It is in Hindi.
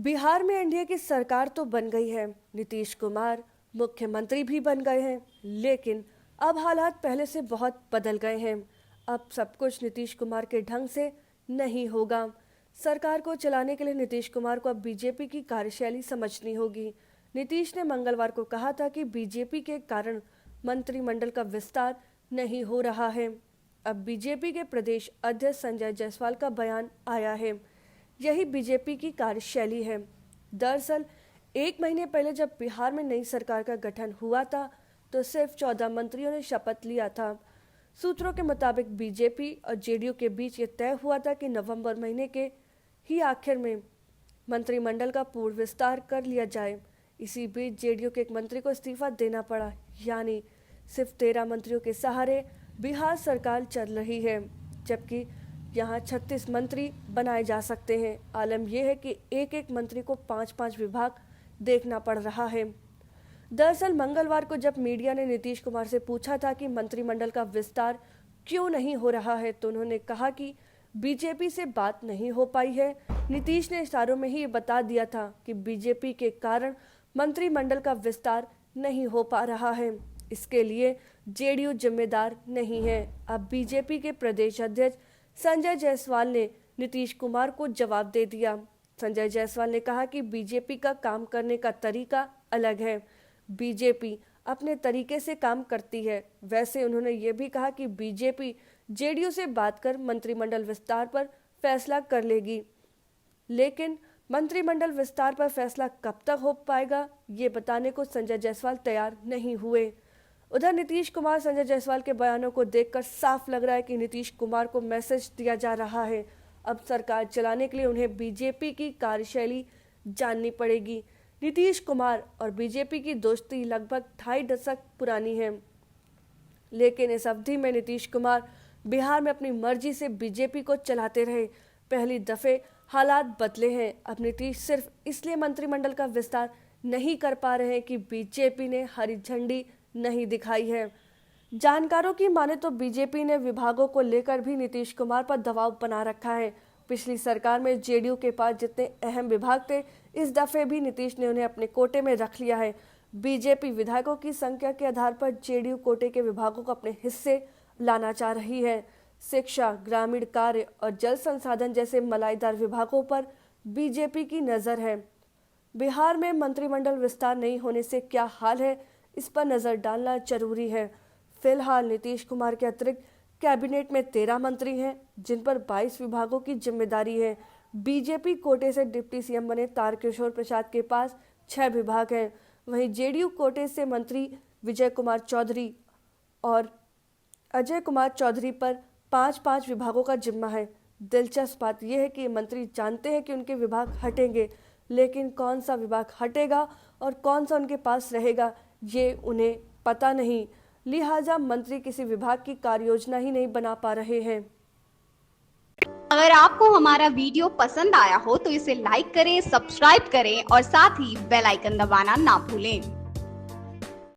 बिहार में एनडीए की सरकार तो बन गई है, नीतीश कुमार मुख्यमंत्री भी बन गए हैं, लेकिन अब हालात पहले से बहुत बदल गए हैं। अब सब कुछ नीतीश कुमार के ढंग से नहीं होगा। सरकार को चलाने के लिए नीतीश कुमार को अब बीजेपी की कार्यशैली समझनी होगी। नीतीश ने मंगलवार को कहा था कि बीजेपी के कारण मंत्रिमंडल का विस्तार नहीं हो रहा है। अब बीजेपी के प्रदेश अध्यक्ष संजय जायसवाल का बयान आया है। यही बीजेपी की कार्यशैली है। दरअसल 1 महीने पहले जब बिहार में नई सरकार का गठन हुआ था तो सिर्फ 14 मंत्रियों ने शपथ लिया था। सूत्रों के मुताबिक बीजेपी और जेडीयू के बीच ये तय हुआ था कि नवंबर महीने के ही आखिर में मंत्रिमंडल का पूर्ण विस्तार कर लिया जाए। इसी बीच जेडीयू के एक मंत्री को इस्तीफा देना पड़ा, यानी सिर्फ 13 मंत्रियों के सहारे बिहार सरकार चल रही है, जबकि यहाँ 36 मंत्री बनाए जा सकते हैं। आलम यह है कि एक एक मंत्री को 5-5 विभाग देखना पड़ रहा है। दरअसल मंगलवार को जब मीडिया ने नीतीश कुमार से पूछा था कि मंत्रिमंडल का विस्तार क्यों नहीं हो रहा है, तो उन्होंने कहा कि बीजेपी से बात नहीं हो पाई है। नीतीश ने इशारों में ही ये बता दिया था कि बीजेपी के कारण मंत्रिमंडल का विस्तार नहीं हो पा रहा है, इसके लिए जेडीयू जिम्मेदार नहीं है। अब बीजेपी के प्रदेश अध्यक्ष संजय जायसवाल ने नीतीश कुमार को जवाब दे दिया। संजय जायसवाल ने कहा कि बीजेपी का काम करने का तरीका अलग है, बीजेपी अपने तरीके से काम करती है। वैसे उन्होंने ये भी कहा कि बीजेपी जेडीयू से बात कर मंत्रिमंडल विस्तार पर फैसला कर लेगी, लेकिन मंत्रिमंडल विस्तार पर फैसला कब तक हो पाएगा ये बताने को संजय जायसवाल तैयार नहीं हुए। उधर नीतीश कुमार संजय जायसवाल के बयानों को देखकर साफ लग रहा है कि नीतीश कुमार को मैसेज दिया जा रहा है। अब सरकार चलाने के लिए उन्हें बीजेपी की कार्यशैली जाननी पड़ेगी। नीतीश कुमार और बीजेपी की दोस्ती लगभग 2.5 दशक पुरानी है, लेकिन इस अवधि में नीतीश कुमार बिहार में अपनी मर्जी से बीजेपी को चलाते रहे। पहली दफे हालात बदले हैं। अब नीतीश सिर्फ इसलिए मंत्रिमंडल का विस्तार नहीं कर पा रहे हैं कि बीजेपी ने हरी झंडी नहीं दिखाई है। जानकारों की माने तो बीजेपी ने विभागों को लेकर भी नीतीश कुमार पर दबाव बना रखा है। पिछली सरकार में जेडीयू के पास जितने अहम विभाग थे, इस दफे भी नीतीश ने उन्हें अपने कोटे में रख लिया है। बीजेपी विधायकों की संख्या के आधार पर जेडीयू कोटे के विभागों को अपने हिस्से लाना चाह रही है। शिक्षा, ग्रामीण कार्य और जल संसाधन जैसे मलाईदार विभागों पर बीजेपी की नजर है। बिहार में मंत्रिमंडल विस्तार नहीं होने से क्या हाल है, इस पर नजर डालना जरूरी है। फिलहाल नीतीश कुमार के अतिरिक्त कैबिनेट में 13 मंत्री हैं, जिन पर 22 विभागों की जिम्मेदारी है। बीजेपी कोटे से डिप्टी सीएम बने तारकिशोर प्रसाद के पास 6 विभाग हैं। वहीं जेडीयू कोटे से मंत्री विजय कुमार चौधरी और अजय कुमार चौधरी पर 5-5 विभागों का जिम्मा है। दिलचस्प बात यह है कि मंत्री जानते हैं कि उनके विभाग हटेंगे, लेकिन कौन सा विभाग हटेगा और कौन सा उनके पास रहेगा ये उन्हें पता नहीं। लिहाजा मंत्री किसी विभाग की कार्ययोजना ही नहीं बना पा रहे हैं। अगर आपको हमारा वीडियो पसंद आया हो तो इसे लाइक करें, सब्सक्राइब करें और साथ ही बेल आइकन दबाना ना भूलें।